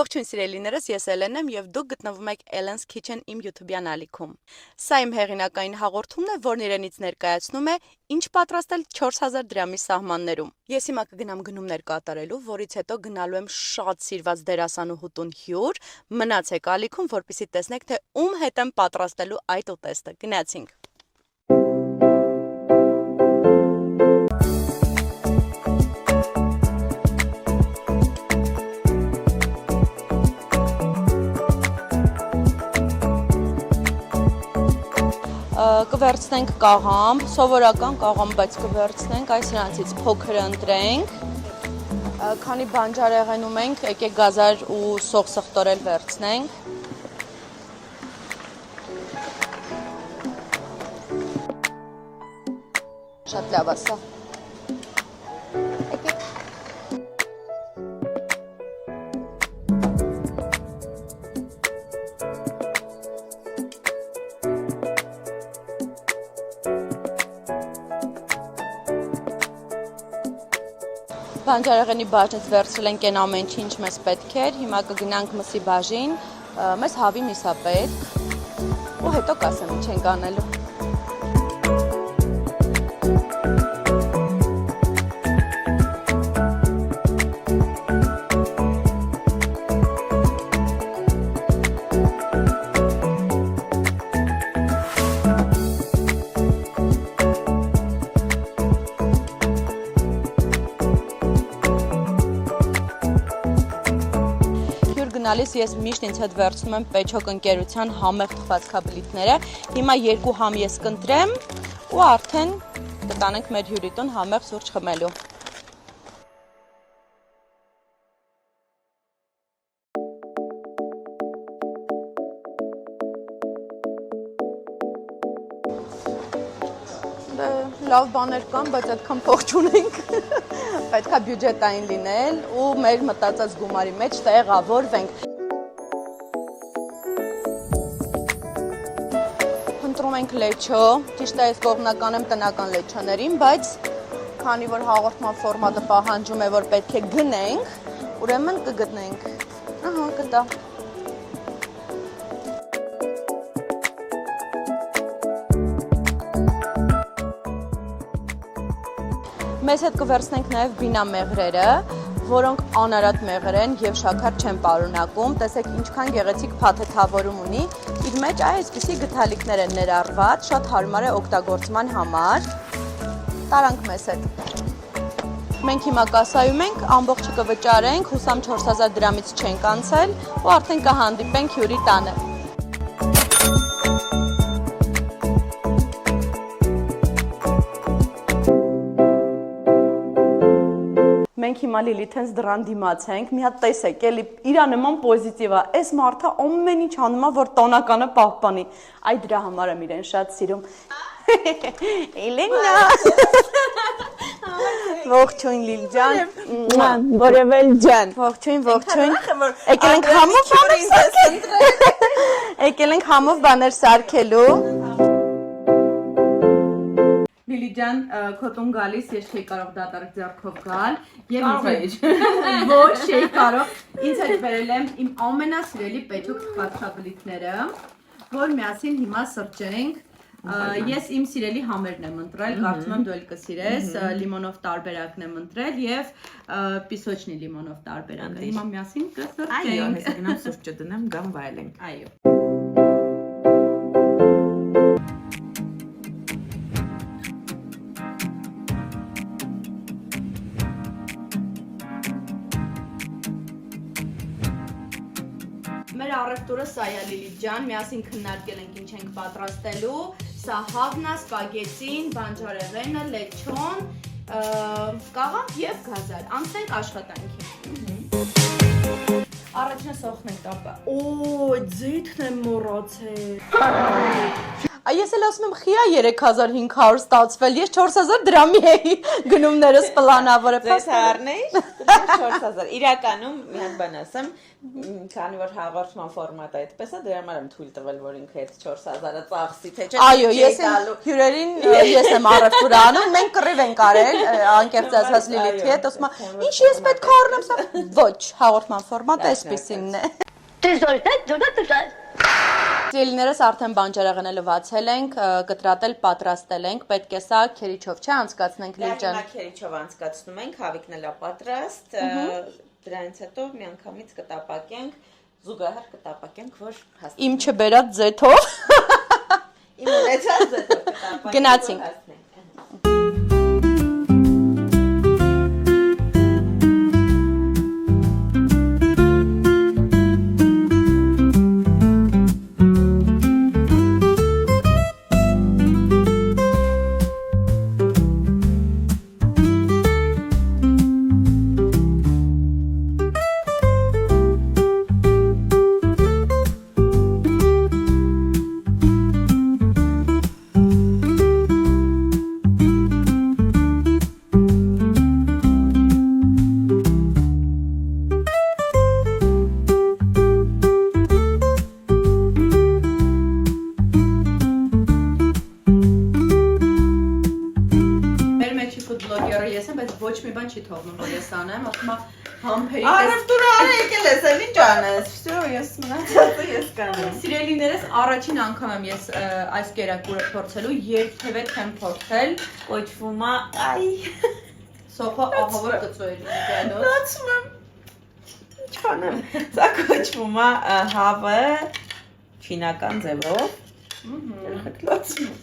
Ողջույն սիրելիներս, ես Էլեն եմ եւ դուք գտնվում եք Ellen's Kitchen իմ YouTube-յան ալիքում։ Սա իմ հեղինակային հաղորդումն է, որն իրենից ներկայացնում է ինչ պատրաստել 4000 դրամի սահմաններում։ Ես հիմա կգնամ գնումներ կատարելու, որից հետո գնալու եմ շատ սիրված դերասանուհու տուն հյուր։ Մնացեք ալիքում, որպեսզի տեսնեք, թե ում հետ եմ պատրաստելու այդ ուտեստը։ Գնացինք։ Կվերցնենք կաղամբ, սովորական կաղամբ, բայց կվերցնենք, այս նրանցից փոքր ընտրենք, քանի բանջարեղենում ենք, եկեք գազար ու սող սխտորել վերցնենք։ Շատ լավ է սա։ Բանջարեղենի բաժնից վերցրել ենք այն ամեն ինչ մեզ պետք էր, հիմա կգնանք մսի բաժին, մեզ հավի միս է պետք ու հետո կասեմ ինչ ենք անելու։ Գնալիս ես միշտ ինձ հետ վերցնում եմ Պեչոկ ընկերության համեղ թխվածքաբլիթները։ Հիմա 2 համ ես կընտրեմ ու արդեն կտանենք մեր հյուրի տուն համեղ սուրճ խմելու։ Լավ բաներ կան, բայց այդքան փող չունենք։ Պետք է բյուջետային լինել ու մեր մտածած գումարի մեջ տեղավորվենք։ Ընտրում ենք լեչո, ճիշտ է ես կողմնական եմ տնական լեչոներին, բայց քանի որ հաղորդման ֆորմատը պահանջում է, որ պետք է գնենք, ուրեմն կգտնենք։ Ահա, գտա։ Մեզ հետ կվերցնենք նաև բինամեղրերը, որոնք անարատ մեղր են և շաքար չեն պարունակում, տեսեք ինչքան գեղեցիկ փաթեթավորում ունի, իր մեջ այսպիսի գթալիքներ են ներառված, շատ հարմար է օգտագործման համար, տարանք մեզ հետ։ Մենք հիմա կասայում ենք, ամբողջը կվճարենք, հուսամ 4000 դրամից չենք անցել ու արդեն կհանդիպենք հյուրի տանը։ Մենք հիմա Լիլիթենց դրան դիմաց ենք, մի հատ տեսեք, էլի իրա նման պոզիտիվ է, այս մարդը ամեն ինչ անում է, որ տոնականը պահպանի, այ դրա համար եմ իրեն շատ սիրում։ Էլենա։ Ողջույն Լիլ ջան։ Որևէլ ջան։ Ողջույն։ Եկել ենք համով բաներ սարքելու։ Լիլի ջան, քո տուն գալիս ես չէի կարող դատարկ ձեռքով գալ եւ ինձ ոչ չէի կարող ինձ հետ բերել եմ իմ ամենասիրելի Պեչոկ թխվածքաբլիթները, որ միասին հիմա սրճենք։ Ես իմ սիրելի համերն եմ ընտրել, կարծում եմ դու էլ կսիրես, լիմոնով տարբերակն եմ ընտրել եւ պիսոչնի լիմոնով տարբերակը։ Հիմա միասին կսրճենք։ Այո, հեսա գնամ սուրճը դնեմ, գամ վայելենք։ Այո։ Մեր առևտուրը սա է Լիլիթ ջան, միասին քննարկել ենք ինչ ենք պատրաստելու, սա հավն է, սպագետին, բանջարեղենը, լեչոն, կաղամբ եւ գազար, անցնենք աշխատանքի։ Առաջինը սոխնենք ապա, ձիթն եմ մոռացել։ Ես էլ ասում եմ, խիա 3500 ստացվել, ես 4000 դրամի էի գնումներս պլանավորել։ Ձեզ առնեի 4000։ Իրականում մի հատ բան ասեմ, քանի որ հաղորդման ֆորմատը այդպես է, դրա համար եմ թույլ տվել, որ ինքը այդ 4000-ը ծախսի, թե չէ։ Այո, ես եմ հյուրերին ես եմ առևտուր անում, մենք կռիվ ենք արել, անկեղծ ասած Լիլիթի հետ, ասում եմ, ինչ ես պետք է առնեմ սա։ Ոչ, հաղորդման ֆորմատը այսպեսինն է։ Սիրելիներս արդեն բանջարեղենը լվացել ենք, կտրատել, պատրաստել ենք, պետք է սա քերիչով չէ անցկացնենք Լիլի ջան։ Դա քերիչով անցկացնում ենք, հավիկն էլ է պատրաստ, դրանից հետո միանգամից կտապակենք, զուգահեռ կտապակենք, որ հասնենք։ Իմ չբերած ձեթով։ Իմ ունեցած ձեթով կտապակենք։ Գնացինք։ Ոչ մի բան չի թողնում, որ ես անեմ, ասում եմ համբերի պես։ Առևտուրը եկել ես, էլ ինչ անես։ Всё, ես մնացածը ես կանեմ։ Սիրելիներս, առաջին անգամ եմ ես այս կերակուրը փորձելու, երբևէ չեմ փորձել։ Կոչվում է, այ, Սոխը ահավոր կծոյր ինքնոց։ լացում եմ։ Ինչ անեմ։ Սա կոչվում է հավը չինական ձևով։ Լացում եմ։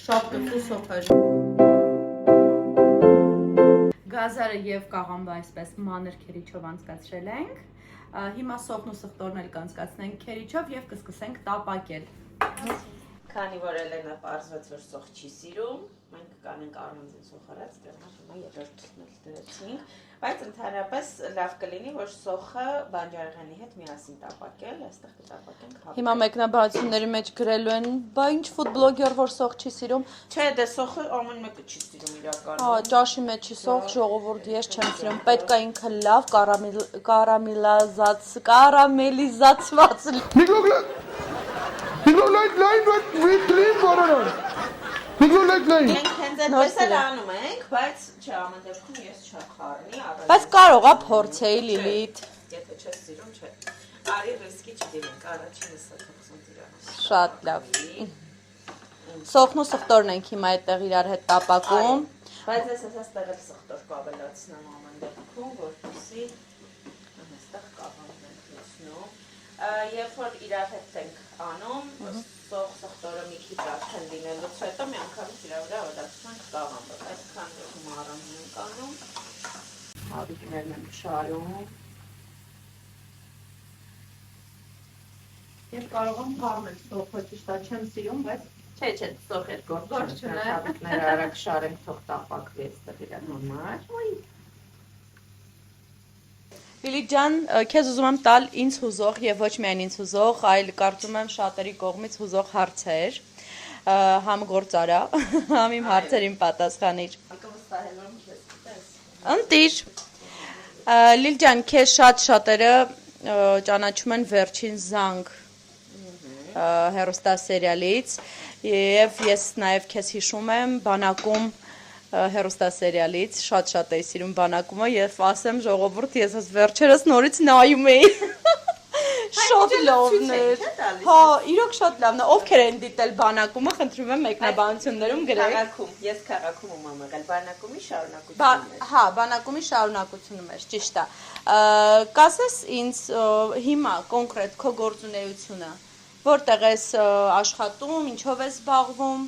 Շատ կծու սոխ է։ Գազարը եւ կաղամբը այսպես մանր քերիչով անցկացրել ենք։ Հիմա սոխն ու սխտորն էլ կանցկացնենք քերիչով եւ կսկսենք տապակել։ Քանի որ Էլենը պարզվեց, որ սոխ չի սիրում, մենք կանենք առանձին սոխ արած, դեռ հիմա երրորդն էլ դրեցինք, բայց ընդհանրապես լավ կլինի, որ սոխը բանջարեղենի հետ միասին տապակել, այստեղ կտապակենք հավը։ Հիմա մեկնաբանությունների մեջ գրելու են, բա ինչ ֆուդբլոգեր որ սոխ չի սիրում։ Չէ, դե սոխը ամեն մեկը չի սիրում իրականում։ Հա, ճաշի մեջ չի սոխ, ժողովուրդ ես չեմ սիրում։ Պետք է ինքը լավ կարամելիզացված Մենք հենց այդպես էլ անում ենք, բայց չէ, ամեն դեպքում ես չխառնի, Բայց կարող է փորձեի Լիլիթ։ Եթե չես սիրում, չէ։ Արի ռիսկի չդիմենք, առաջինս է թողսում դիրանս։ Շատ լավ։ Սոխն ու սխտորն ենք հիմա այդտեղ իրար հետ տապակում։ Բայց ես ասած տեղել սխտոր կավելացնեմ ամեն դեպքում, որպեսզի այստեղ կավանն ենք լցնում։ Երբ որ իրար հետ ենք անում, սոխ սխտորը մի քիչ արդեն դինելուց հետո միանգամից իրար վրա ավելացնում ենք կաղամբը։ Այսքան մարամն ենք անում։ Հավիկներն եմ շարում։ Ես կարող եմ կառնել սոխը, ճիշտ է, չեմ սիրում, բայց Չէ, սոխ էր գործ չունի։ Հավիկները արագ շարենք, թող տապակվի այստեղ իրար համար։ Լիլի ջան, քեզ ուզում եմ տալ ինձ հուզող եւ ոչ միայն ինձ հուզող, այլ կարծում եմ շատերի կողմից հուզող հարցեր։ Համ գործարա, համ իմ հարցերին պատասխանիր։ Ընտիր։ Լիլի ջան, քեզ շատերը ճանաչում են Վերջին զանգ հեռուստասերիալից եւ ես նաեւ քեզ հիշում եմ բանակում հեռուստասերիալից, շատ էի սիրում բանակումը եւ ասեմ ժողովուրդ, ես այս վերջերս նորից նայում էի։ Շատ լավն էր։ Հա, իրոք շատ լավն է։ Ովքեր են դիտել բանակումը, խնդրում եմ մեկնաբանություններում գրեք։ Ես քաղաքում եմ եղել, բանակումի շարունակությունն էր։ Հա, բանակումի շարունակությունում էր, ճիշտ է։ Կասես ինձ հիմա կոնկրետ քո գործունեությունը, որտեղ ես աշխատում, ինչով ես զբաղվում։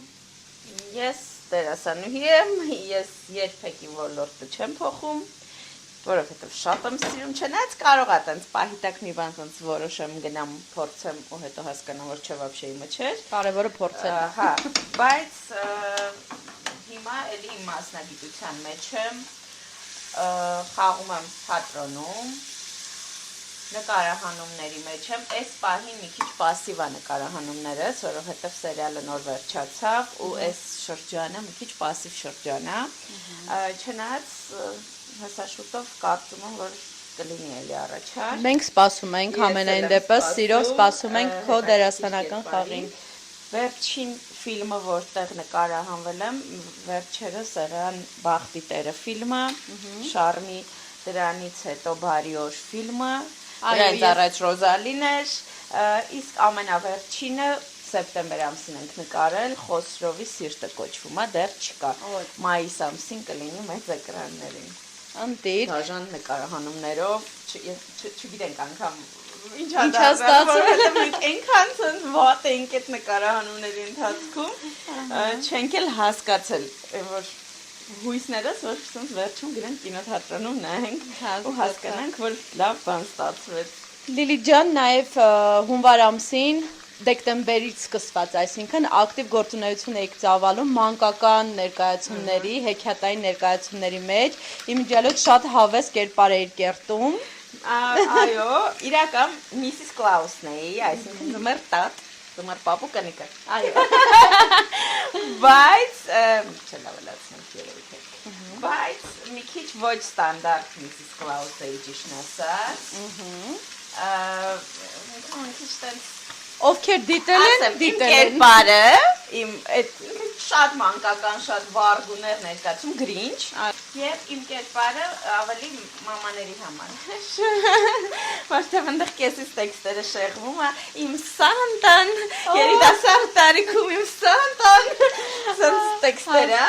Ես դերասանուհի եմ, ես երբեք իմ ոլորտը չեմ փոխում, որովհետև շատ եմ սիրում, չնայած կարող է տենց պահիտակ մի բան տենց որոշեմ գնամ փորձեմ ու հետո հասկանամ, որ չէ вообще իմը չէր։ Կարևորը փորձելն է։ Հա, բայց հիմա էլի իմ մասնագիտության մեջ եմ, խաղում եմ թատրոնում, նկարահանումների մեջ եմ, այս պահին մի քիչ պասիվ է նկարահանումներս, որովհետև սերիալը նոր վերջացավ ու այս շրջանը մի քիչ պասիվ շրջան է։ Չնայած հեսա շուտով կարծում եմ, որ կլինի էլի առաջար։ Մենք սպասում ենք ամենայն դեպս, սիրով սպասում ենք քո դերասանական խաղին։ Վերջին ֆիլմը, որտեղ նկարահանվել եմ, վերջերս եղան Բախտի տերը ֆիլմը, Շարմի դրանից հետո Բարի օր ֆիլմը, դրանից առաջ Ռոզալին էր, իսկ ամենավերջինը սեպտեմբեր ամսին ենք նկարել, Խոսրովի սիրտը կոչվում է, դեռ չկա։ Մայիս ամսին կլինի մեծ էկրաններին։ Ընտիր։ Դաժան նկարահանումներով, չգիտենք անգամ Ինչ ա ստացվում։ Մենք այնքան ցած վատ ենք այդ նկարահանումների ընթացքում, չենք էլ հասկացել, որ հույսներս որ ցած վերջում գնանք կինոթատրոնում նայենք ու հասկանանք, որ լավ բան ստացվեց։ Լիլի ջան, նաև հունվար ամսին դեկտեմբերից սկսված, այսինքն ակտիվ գործունեություն եք ծավալում մանկական ներկայացումների, հեքիաթային ներկայացումների մեջ, իմիջիալոց շատ հավես կերպար էիր կերտում։ Այո, իրական Միսիս Կլաուսն էի, այսինքն ձմեռ տատ, ձմեռ պապու կնիկը։ Այո։ Բայց չլավելացնեմ երևի։ Բայց մի քիչ ոչ ստանդարտ Միսիս Կլաուս էի ճիշտն ասած։ Մի քիչ տենց Ովքեր դիտել են, իմ կերպարը, իմ այդ շատ մանկական, շատ վարգուներ ներկայացում գրինչ, եւ իմ կերպարը ավելի մամաների համար։ Որտեղ այնտեղ կեսից տեքստերը շեղվում է, իմ Սանտան, երիտասարդ տարիքում իմ Սանտան, սենց տեքստերը,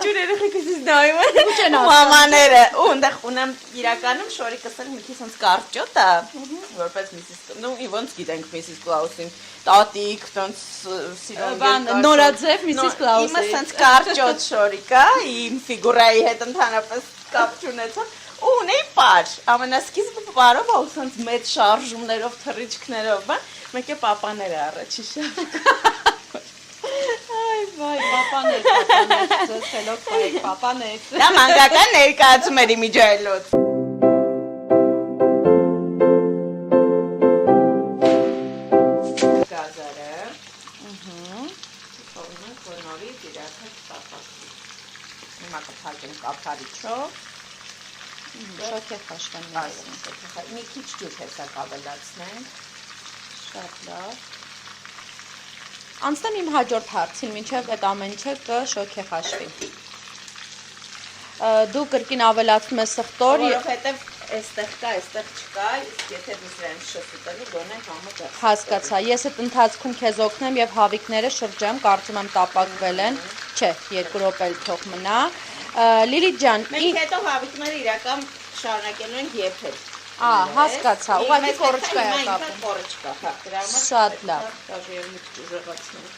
քիչ երեխեքս նայում են մամաները, ու այնտեղ ունեմ իրականում շորիկս էլ մի քիչ սենց կարճոտ է, որպես Միսիս, նո ոնց գիտենք Միսիս Կլաուսին, տատիկ, տոնց սիրուն նորաձև Միսիս Կլաուսը։ Իմը սենց կարճոտ շորիկ է, իմ ֆիգուրայի հետ ընդհանրապես կապ չունեցող, ու ունեի պար, ամենասկիզբը պարով ու սենց մեծ շարժումներով, թռիչքներով, մեկ է պապաները առաջի շարք։ Այ վայ, պապաներ, ձեզ խելոք պայեք, պապաներ։ Դա մանկական ներկայացում էր իմիջայլոց։ Հիմա կփակեմ կափարիչով, Շոք է խաշկան մի քիչ ջուր հեսա կավելացնենք, շատ լավ։ Անցնեմ իմ հաջորդ հարցին, մինչև այդ ամեն ինչը կշոք է խաշվի։ Դու կրկին ավելացնում ես սխտոր, որովհետև այստեղ կա, այստեղ չկա, իսկ եթե դու սրանց շփուտելու գոնե համը գա։ հասկացա, ես այդ ընթացքում քեզ օգնեմ եւ հավիկները շրջեմ, կարծում եմ տապակվել են, չէ, 2 րոպե էլ թող մնա։ Լիլի ջան, մենք հետո հավիկները իրական շարունակելու ենք եփել։ հասկացա, ուղղակի կորուչկա է կապում։ Կորուչկա, հա, դրա համար Շատ լավ։ Դաժե մի քիչ ուժեղացնենք։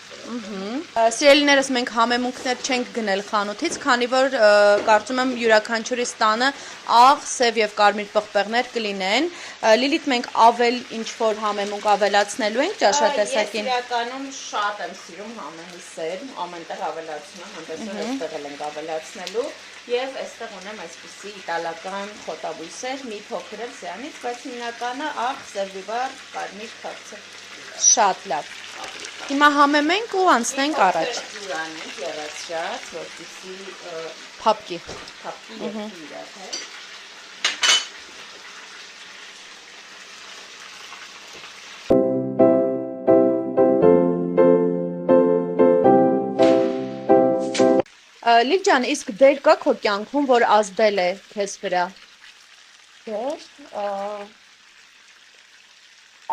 Սիրելիներս, մենք համեմունքներ չենք գնել խանութից, քանի որ կարծում եմ յուրաքանչյուրի տանը աղ, սև եւ կարմիր պղպեղներ կլինեն։ Լիլիթ, մենք ավել ինչ-որ համեմունք ավելացնելու ենք ճաշատեսակին։ Ես իրականում շատ եմ սիրում համենի սեր, ամենտեղ ավելացնում եմ, այնպես որ այստեղ էլ ենք ավելացնելու եւ այստեղ ունեմ այսպիսի իտալական խոտաբույսեր, մի փոքր էլ սրանից, բայց հիմնականը աղ, սերվիվար, կարմիր քաղցր։ Շատ լավ։ Հիմա համեմենք ու անցնենք առաջ։ Ջուրանենք երաշխատ, որպեսզի Փափկի։ փափկի եւ իրար, հա։ Լիլ ջան, իսկ դեր կա քո կյանքում, որ ազդել է քեզ վրա։ Դեր,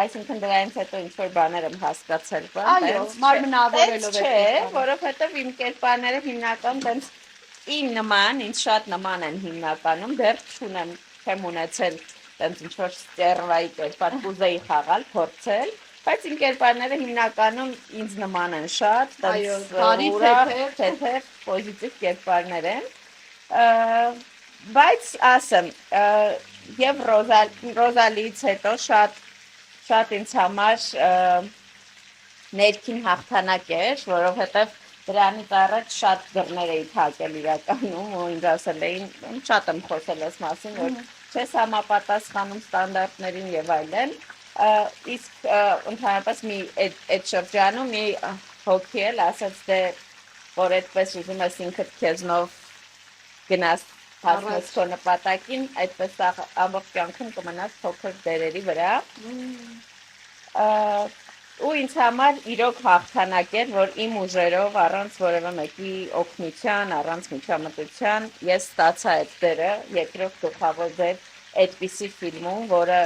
այսինքն դրանից հետո ինչ-որ բաներ եմ հասկացել, բան, Այո, մարմնավորելով չէ, որովհետև իմ կերպարները հիմնական տենց իմ նման, ինձ շատ նման են հիմնականում, դեռ չունեմ, չեմ ունեցել տենց ինչ-որ ստերվայի կերպար, կուզեի խաղալ, փորձել, բայց իմ կերպարները հիմնականում ինձ նման են շատ, տենց ուրախ, թեթև, պոզիտիվ կերպարներ են, բայց ասեմ, և Ռոզալիից հետո շատ ինձ համար ներքին հաղթանակ էր, որովհետև դրանից առաջ շատ դռներ էի փակել իրականում ու ինձ ասել էին, շատ եմ խոսել այս մասին, որ չես համապատասխանում ստանդարտներին եւ այլն, իսկ ընդհանրապես մի այդ շրջանում մի հոգի էլ ասաց դե որ այդպես ուզում ես ինքդ քեզնով գնաս հասնես քո նպատակին, այդպես ամբողջ կյանքում կմնաս փոքր դերերի վրա։ Ու ինձ համար իրոք հաղթանակ էր, որ իմ ուժերով առանց որևէ մեկի օգնության, առանց միջամտության ես ստացա այդ դերը, երկրորդ գլխավոր դեր այդպիսի ֆիլմում, որը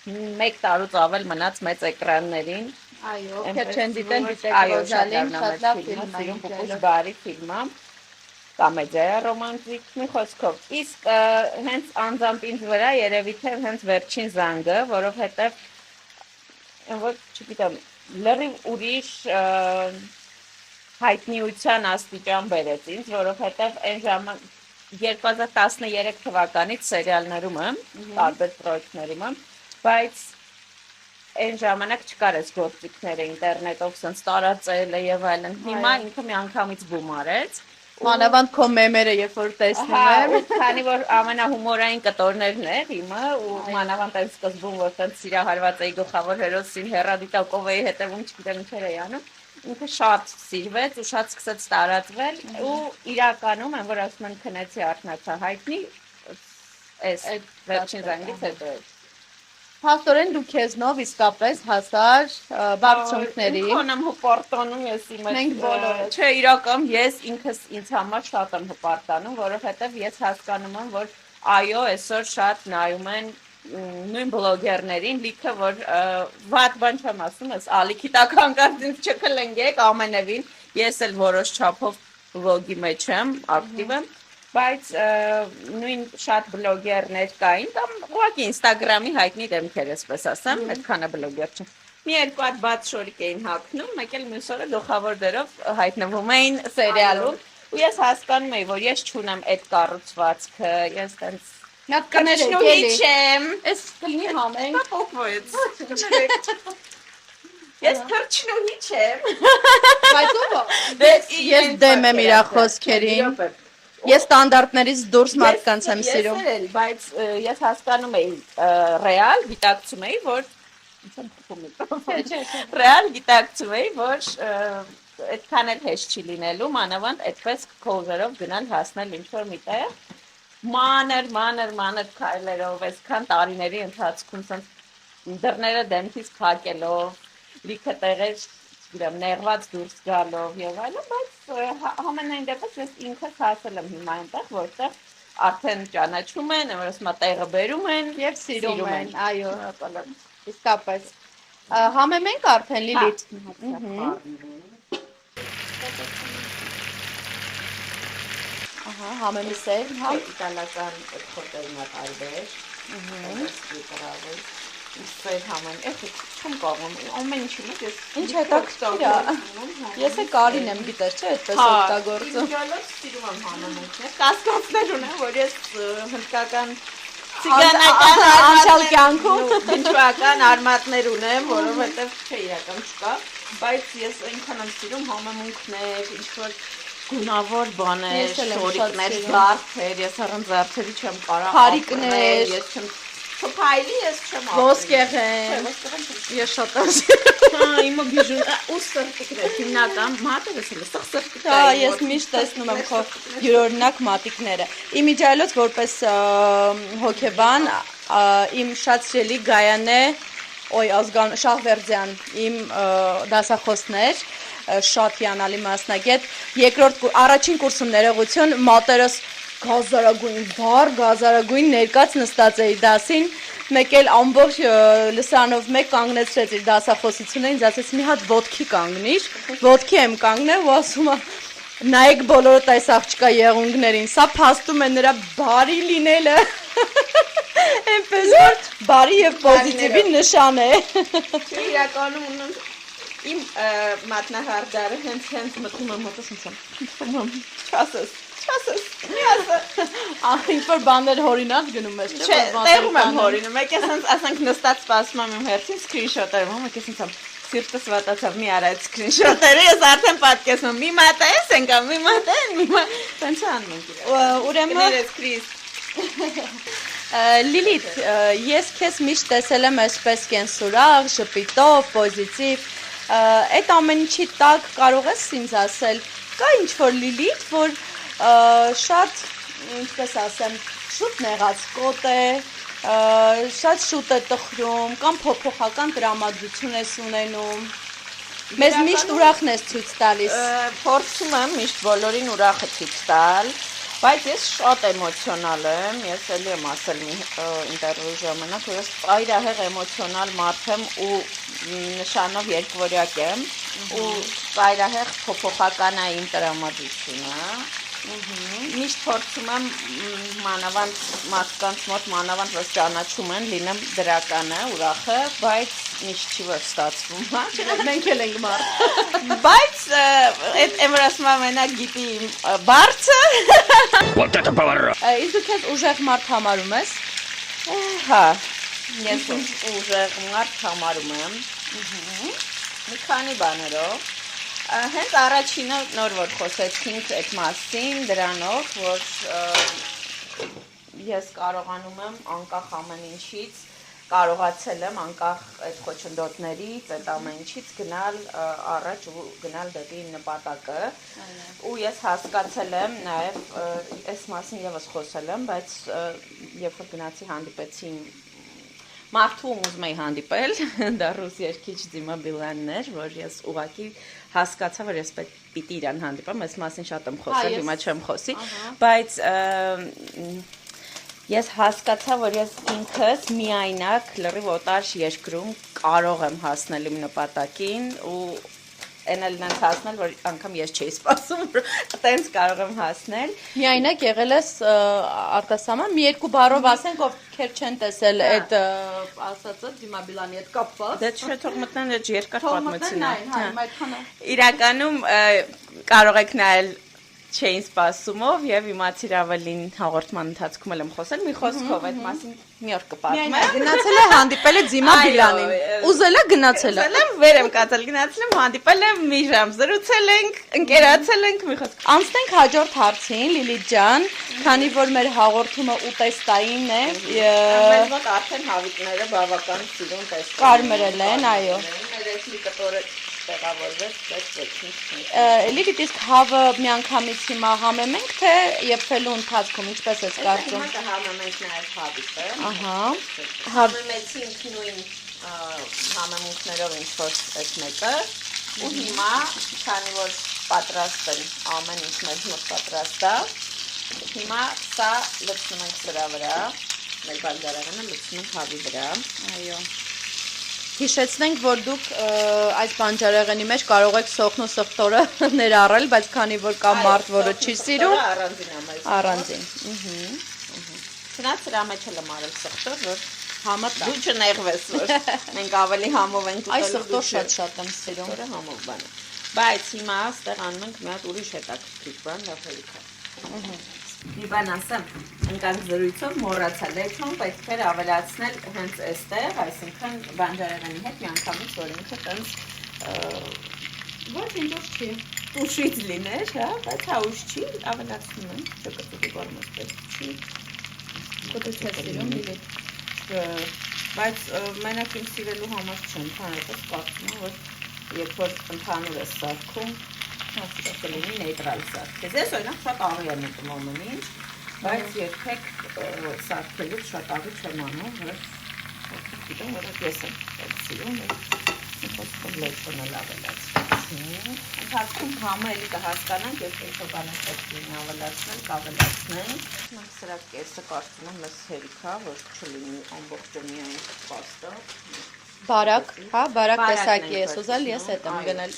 1 տարուց ավել մնաց մեծ էկրաններին։ Այո, ովքեր չեն դիտել Վիտեկ Ռոզալին, շատ լավ ֆիլմ է, Պուպուշ բարի ֆիլմ է, կոմեդիա ռոմանտիկ մի խոսքով։ Իսկ հենց անձամբ ինձ վրա երևի թե հենց վերջին զանգը, որովհետև որ չգիտեմ, լրիվ ուրիշ հայտնիության աստիճան բերեց ինձ, որովհետև այն ժամանակ 2013 թվականից սերիալներում եմ, տարբեր պրոյեկտներում եմ, բայց այն ժամանակ չկար այս գործիքները ինտերնետով սենց տարածելը եւ այլն։ Հիմա ինքը մի անգամից բում արեց։ Մանավանդ քո մեմերը երբ որ տեսնում եմ, քանի որ ամենահումորային կտորներն էր հիմա ու մանավանդ այն սկզբում որ տենց սիրահարված էի գլխավոր հերոսին հերադիտակով էի հետևում, չգիտեմ ինչեր էի անում, ինքը շատ սիրվեց ու շատ սկսեց տարածվել ու իրականում են որ ասում են քնեցի արթնացա հայտնի այս վերջին զանգից հետո է։ Փաստորեն դու քեզնով իսկապես հասար բարձունքների։ Ինքնամ հպարտանում ես իմ Մենք բոլորը։ Չէ, իրական ես ինքս ինձ համար շատ եմ հպարտանում, որովհետև ես հասկանում եմ, որ այո, այսօր շատ նայում են նույն բլոգերներին, լիքը որ վատ բան չեմ ասում, ես ալիքի տական կարծինք չկլնգեք ամենևին, ես էլ որոշ չափով բլոգի մեջ եմ, ակտիվ եմ, բայց նույն շատ բլոգերներ կային, կամ ուղղակի Instagram-ի հայտնի դեմքեր, այսպես ասեմ, այդքանը բլոգեր չեմ։ Մի երկու հատ բաց շորիկ էին հագնում, մեկ էլ մյուս օրը գլխավոր դերով հայտնվում էին սերիալում, ու ես հասկանում էի, որ ես չունեմ այդ կառուցվածքը, ես տենց Նա կներեք էլի։ չեմ։ Էս կլինի համենք։ Փոփոխվեց։ Ես թրջնուհի չեմ։ Բայց ով։ Ես դեմ եմ իր խոսքերին։ Ես ստանդարտներից դուրս մարդկանց եմ սիրում։ Ես էլ, բայց ես հասկանում էի ռեալ գիտակցում էի, որ ռեալ գիտակցում էի, որ այդքան էլ հեշտ չի լինելու, մանավանդ այդպես քոզերով գնալ հասնել ինչ-որ միտեղ, մանր քայլերով, այսքան տարիների ընթացքում սենց դռները դեմքից փակելով, լիքը տեղեր գիտեմ, ներված դուրս գալով եւ այլն, բայց համենայն դեպս ես ինքս հասել եմ հիմա այնտեղ, որտեղ արդեն ճանաչում են, ասում եմ, տեղը բերում են Եվ սիրում են, այո, իսկապես։ Համեմենք արդեն Լիլիթ։ Ահա, համեմիսել, հա։ Իտալական խոտերն է տարբեր։ Իսպեր համեն, չեմ կողում, ամեն ինչի մեջ ես Ինչ հետաքրքիր է։ Ես է Կարին եմ գիտես, չէ, այդպես օգտագործում։ Իդեալով սիրում եմ համեմունքներ, կասկածներ ունեմ, որ ես հնդկական Ցիգանական անցյալ կյանքում հնդկական արմատներ ունեմ, որովհետև չէ իրական չկա, բայց ես այնքան եմ սիրում համեմունքներ, ինչ-որ գունավոր բաներ, շորիկներ, զարդեր, ես առանց զարդերի չեմ կարող Խարիկներ, ես չեմ Փայլի ես չեմ ոսկեղեն։ Ես շատ եմ։ Հա, իմը բիժուն, ու սրտիկներ, հիմնական մատերս էլ սխ սրտիկ։ Հա, ես միշտ տեսնում եմ քո յուրօրինակ մատիկները։ Իմիջայլոց որպես հոկեբան իմ շատ սիրելի Գայանե, Շահվերդյան, իմ դասախոսներ, շատ հիանալի մասնագետ, առաջին կուրսում ներողություն, մատերս գազարագույն, վառ գազարագույն ներկած նստած էի դասին, մեկ էլ ամբողջ լսանով մեկ կանգնեցրեց իր դասախոսությունը, ինձ ասեց մի հատ ոտքի կանգնիր, ոտքի եմ կանգնել ու ասում է նայեք բոլորդ այս աղջկա եղունգներին, սա փաստում է նրա բարի լինելը, այնպես որ բարի և պոզիտիվի նշան է։ Իրականում ունեմ իմ մատնահարդարը հենց մտնում եմ մոտս նշան, չասես, մի ասը, ինչ-որ բաներ հորինակ գնում ես, չէ, տեղում եմ հորինում, մեկ ես ասենք նստած սպասում եմ իմ հերթին սկրինշոտեր, մեկ ես ինձ սիրտս վատացավ, մի արա այդ սկրինշոտերը, ես արդեն պատկեսում, մի մատայես ենք, մի մատային, տենց անում ենք իրար։ Ուրեմն, կներես Քրիս։ Լիլիթ, ես քեզ միշտ տեսել եմ այսպես կենսուրախ, ժպիտով, պոզիտիվ, այդ ամեն ինչի տակ կարող ես ինձ ասել, կա ինչ-որ Լիլիթ, որ շատ, ինչպես ասեմ, շուտ նեղած կոտ է, շատ շուտ է տխրում, կամ փոփոխական տրամադրություն ես ունենում, մեզ միշտ ուրախն ես ցույց տալիս։ Փորձում եմ միշտ բոլորին ուրախը ցույց տալ, բայց ես շատ էմոցիոնալ եմ, ես էլի եմ ասել մի ինտերվյուի ժամանակ, որ ես ծայրահեղ էմոցիոնալ մարդ եմ ու նշանով երկվորյակ եմ ու ծայրահեղ փոփոխական է իմ տրամադրությունը։ Միշտ փորձում եմ մանավանդ մարդկանց մոտ մանավանդ որ ճանաչում են լինեմ դրականը, ուրախը, բայց միշտ չի որ ստացվում, հա։ Մենք էլ ենք մարդ։ Բայց այդ էմրասմա մենակ գիտի բարձը։ Իսկ դու քեզ ուժեղ մարդ համարում ես։ Հա, ես ուժեղ մարդ համարում եմ։ Մի քանի բաներով։ Հենց առաջինը նոր որ խոսեցինք այդ մասին, դրանով, որ ես կարողանում եմ անկախ ամեն ինչից, կարողացել եմ անկախ այդ խոչընդոտներից, այդ ամեն ինչից գնալ առաջ ու գնալ դեպի նպատակը, ու ես հասկացել եմ նաև այս մասին եւս խոսել եմ, բայց երբ որ գնացի հանդիպեցի մարդու ուզում էի հանդիպել, դա ռուս երգիչ Դիմա Բիլյանն էր, որ ես ուղղակի հասկացա, որ ես պիտի իրան հանդիպեմ, այս մասին շատ եմ խոսել, հիմա չեմ խոսի, բայց ես հասկացա, որ ես ինքս միայնակ լրիվ օտար երկրում կարող եմ հասնել իմ նպատակին ու այն էլ նենց հասնել, որ անգամ ես չէի սպասում, որ տենց կարող եմ հասնել։ Միայնակ եղել ես արտասահման, մի երկու բառով ասենք, ովքեր չեն տեսել այդ ասածը Դիմա Բիլյանի հետ կապված։ Դե չէ, թող մտնեն այդ երկար պատմությունը։ Այդքանը։ Իրականում կարող եք նայել չէին սպասումով եւ իմացիր ավելին հաղորդման ընթացքում եմ խոսել մի խոսքով այդ մասին մի օր կպատմեմ։ Գնացել է հանդիպել է Դիմա Բիլյանին։ Ուզել է գնացել է։ Ուզել եմ վեր եմ կացել, գնացել եմ հանդիպել եմ մի ժամ, զրուցել ենք, ընկերացել ենք մի խոսք։ Անցնենք հաջորդ հարցին, Լիլիթ ջան, քանի որ մեր հաղորդումը ուտեստային է, մեզ մոտ արդեն հավիկները բավական սիրուն տեսք կարմրել են, այո։ Մեր մի կտորը տեղավորվեց, բայց ոչինչ։ Լիլիթ, իսկ հավը միանգամից հիմա համեմենք, թե եփվելու ընթացքում ինչպես ես կարծում։ Հիմա կհամեմենք նաև հավիկը։ Ահա։ Համեմեցինք նույն համեմունքներով ինչ-որ այս մեկը ու հիմա, քանի որ պատրաստ են, ամեն ինչ մեր մոտ պատրաստ է, հիմա սա լցնում ենք սրա վրա, մեր բանջարեղենը լցնում ենք հավի վրա։ Այո։ Հիշեցնենք, որ դուք այս բանջարեղենի մեջ կարող եք սոխն ու սխտորը ներառել, բայց քանի որ կա մարդ, որը չի սիրում, առանձին։ Չնայած սրա մեջ էլ եմ արել սխտոր, որ համը տա։ դու չնեղվես, որ մենք ավելի համով ենք Այս սխտոր շատ եմ սիրում։ Սխտորը համով բան է։ Բայց հիմա այստեղ անում ենք մի հատ ուրիշ հետաքրքիր բան, լավերիքա։ Մի բան ասեմ, ընկանք զրույցով մոռացա, լեչոն պետք էր ավելացնել հենց այստեղ, այսինքն բանջարեղենի հետ միանգամից, որ ինքը տենց Ոչ ինչ չի։ ուշից լիներ, հա, բայց հա ուշ չի, ավելացնում եմ, չկտուտի բորմոս պես չի։ Դու չես սիրում, Լիլիթ։ Բայց մենակ իմ սիրելու համար չեմ, ընդհանրապես կարծում եմ, որ երբ որ ընդհանուր է սարքում, հաստատ կլինի նեյտրալ սարքես։ Ես օրինակ շատ աղի եմ ուտում ամեն ինչ, բայց երբեք սարքելուց շատ աղի չեմ անում, որ գիտեմ, որ ես եմ սիրում, խոսքով լեյքոնը լավ ավելացնում։ Ընթացքում համը էլի կհասկանանք, ես ինչ-որ բաներ պետք լինի ավելացնել, կավելացնենք։ Մենք սրա կեսը կարծում եմ մեզ հերիք է, որ չլինի ամբողջը միայն պաստա։ Բարակ, հա, բարակ տեսակի ես ուզել, ես հետ եմ գնել։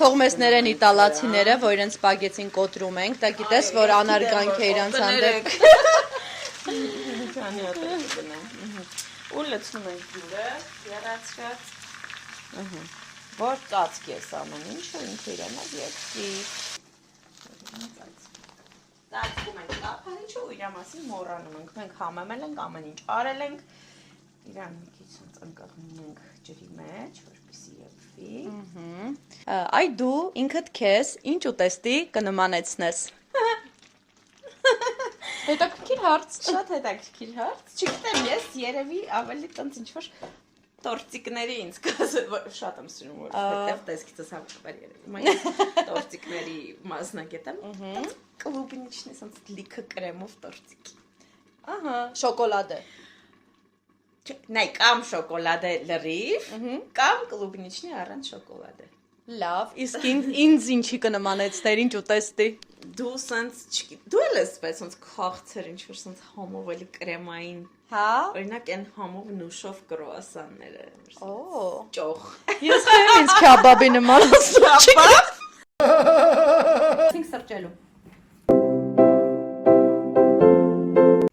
Թող մեզ ներեն իտալացիները, որ իրենց սպագեցին կոտրում ենք, դա գիտես, որ անարգանք է իրանց հանդեպ։ Ու լցնում ենք ջուրը, եռացրած։ Որ ծածկի ես ամեն ինչը, ինքը իրանա երկի։ Ծածկում ենք կափարիչը ու իրա մասին մոռանում ենք։ Մենք համեմել ենք, ամեն ինչ արել ենք։ Իրան մի քիչ ընկղմում ենք ջրի մեջ, որպեսզի եփվի։ Այ դու ինքդ քեզ ինչ ուտեստի կնմանեցնես։ Հետաքրքիր հարց։ Շատ հետաքրքիր հարց։ Չգիտեմ, ես երևի ավելի տենց ինչ-որ տորտիկների ինձ կասել, որ շատ եմ սիրում, որ հետև տեսքիցս հավաքվեր երևի։ Բայց տորտիկների մասնագետ եմ։ Կլուբնիչնի սենց լիքը կրեմով տորտիկ։ Ահա, շոկոլադե։ Նայ, կամ շոկոլադե լրիվ, կամ կլուբնիչնի առանց շոկոլադե։ Լավ, իսկ ինձ ինչի կնմանեցներ, ինչ ուտեստի։ Դու սենց դու էլ ես պես սենց քաղցր ինչ-որ սենց համով էլի կրեմային։ Հա։ Օրինակ այն համով նուշով կրուասանները։ Օ։ Ճոխ։ Ես խեմ ինձ քաբաբի նման ասում։ Ինքս սրճելու։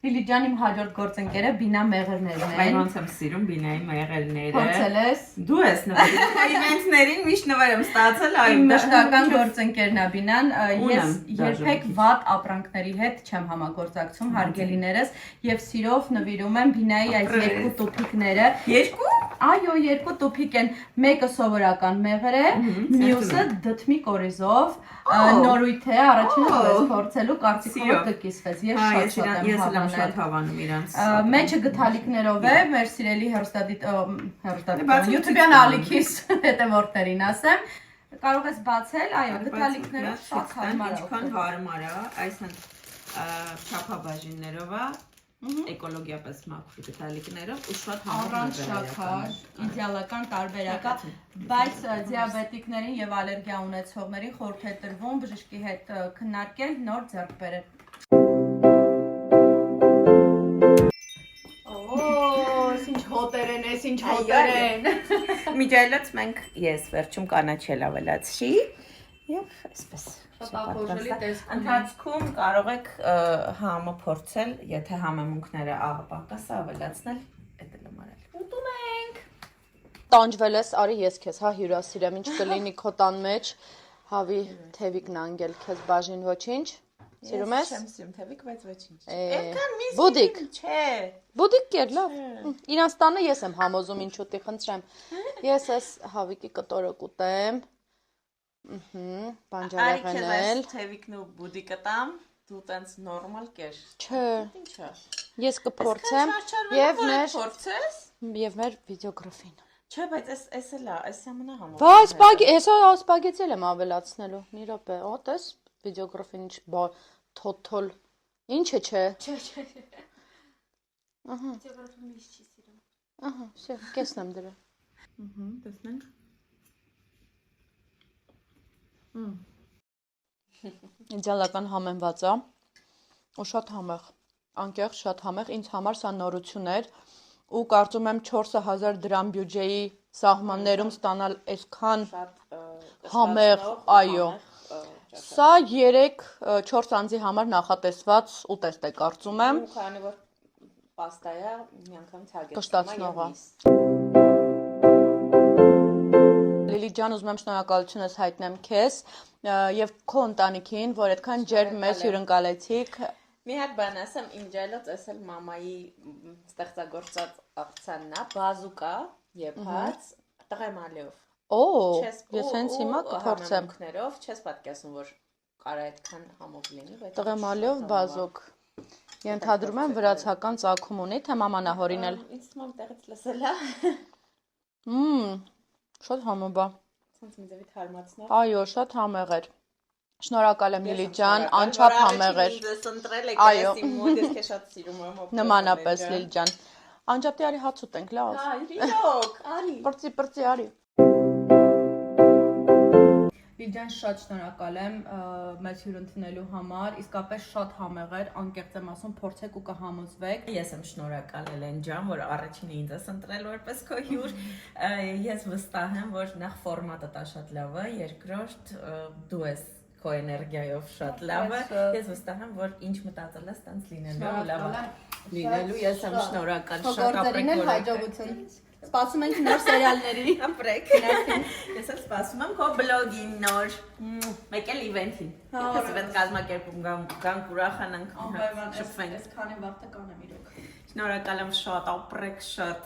Լիլի ջան, իմ հաջորդ գործընկերը Բինա Մեղրներն Բայց են։ ոնց եմ սիրում Բինայի մեղրները։ Փորձել ես։ Դու ես նվեր։ Իվենթներին միշտ նվեր եմ ստացել, այո։ Իմ մշտական գործընկերն է Բինան, ես Ունեմ երբեք վատ ապրանքների հետ չեմ համագործակցում, հարգելիներս, եւ սիրով նվիրում եմ Բինայի այս երկու տուփիկները։ Երկու։ Այո, երկու տուփիկ են, մեկը սովորական մեղր է, մյուսը դդմի կորիզով, նորույթ է, առաջինը ես փորձելու կարծիքով կկիսվեց, ես շատ եմ հավանել։ Շատ հավանում իրանց։ Մեջը գթալիկներով է, մեր սիրելի YouTube-յան ալիքիս հետևորդներին ասեմ, կարող ես բացել, այո, գթալիկներով շատ հարմար է։ Ինչքան հարմար է, այս չափաբաժիններով է, էկոլոգիապես մաքուր գտալիկներով ու շատ Առանց շաքար, իդեալական տարբերակ է, բայց դիաբետիկներին եւ ալերգիա ունեցողներին խորհուրդ է տրվում բժշկի հետ քննարկել, նոր ձեռք բերել։ Ինչ հոտեր են, ինչ հոտեր են։ Միջայլոց մենք ես վերջում կանաչել ավելացրի եւ այսպես Շատախորժելի տեսք ունի։ Ընթացքում կարող եք համը փորձել, եթե համեմունքները աղբակաս ավելացնել, էդ էլ եմ արել։ Ուտում ենք։ Տանջվել ես, արի ես քեզ, հա հյուրասիրեմ, ինչ կլինի քո տան մեջ, հավի թևիկն անգել քեզ բաժին ոչինչ։ Սիրում ես։ Չեմ սիրում թևիկ, բայց ոչինչ։ Բուդիկ։ Չէ։ Բուդիկ կեր, լավ։ Իրանց տանը ես եմ համոզում ինչ ուտի, խնդրեմ։ Ես էս հավիկի կտորը կուտեմ։ Բանջարեղենել։ Թևիկն ու բուդիկը տամ, դու տենց նորմալ կեր։ Չէ։ Ինչա։ Ես կփորձեմ եւ փորձես։ մեր վիդեոգրաֆին։ Չէ, բայց էս էլ է, էս ամենահամով։ Բայց հեսա սպագեցի եմ ավելացնելու։ Մի րոպե, ոտես վիդեոգրաֆին ինչ թոթոլ։ Ինչ է, չէ։ Չէ։ Ահա։ Վիդեոգրաֆը միշտ չի սիրում։ Ահա, всё, կեսն եմ դրա։ Տեսնենք։ Իդեալական համեմված է ու շատ համեղ, անկեղծ շատ համեղ, ինձ համար սա նորություն էր ու կարծում եմ 4000 դրամ բյուջեի սահմաններում ստանալ այսքան համեղ, այո, սա 3-4 անձի համար նախատեսված ուտեստ է կարծում եմ, Քանի որ պաստա է, մի անգամ ցագեցնում կշտացնող է։ Լիլի ջան, ուզում եմ շնորհակալություն ես հայտնեմ քեզ եւ քո ընտանիքին, որ այդքան ջերմ մեզ հյուրընկալեցիք։ Մի հատ բան ասեմ, իմ ջայլոց էս էլ մամայի ստեղծագործած աղցանն է, բազուկա, եփած, տղեմալիով։ Օ, ես հենց հիմա կփորձեմ։ Համեմունքներով չես պատկասում, որ կարա այդքան համով լինի, բայց Տղեմալիով բազուկ։ Ենթադրում եմ վրացական ծագում ունի, թե մաման է հորինել։ Ինձ թվում է տեղից լսել է։ Շատ համով է։ Ցած մի ձևի թարմացնող։ Այո, շատ համեղ էր։ Շնորհակալ եմ Լիլի ջան, անչափ համեղ էր։ Այո, իմ մոտ ես քեզ շատ սիրում եմ։ Նմանապես Լիլի ջան։ Անջատի արի հաց ուտենք, լավ։ Իրոք, արի։ Պրծի արի։ Լիլի ջան, շատ շնորհակալ եմ մեզ հյուր ընդունելու համար, իսկապես շատ համեղ էր, անկեղծ եմ ասում, փորձեք ու կհամոզվեք։ Ես եմ շնորհակալ Էլեն ջան, որ առաջինը ինձ ես ընտրել որպես քո հյուր։ Ես վստահ եմ, որ նախ ֆորմատը տա շատ լավ է, երկրորդ դու ես քո էներգիայով շատ լավ է։ Ես վստահ եմ, որ ինչ մտածել ես, տենց լինելու լավ է։ Լինելու ես եմ շնորհակալ, շատ ապրեք որ հաջողություն։ Սպասում ենք նոր սերիալների։ Ապրեք։ Ես էլ սպասում եմ քո բլոգին նոր, մեկ էլ իվենթին։ Ես իվենթ կազմակերպում գանք ուրախանանք, շփվենք։ Քանի վաղ կանեմ իրոք։ Շնորհակալ եմ շատ, ապրեք շատ։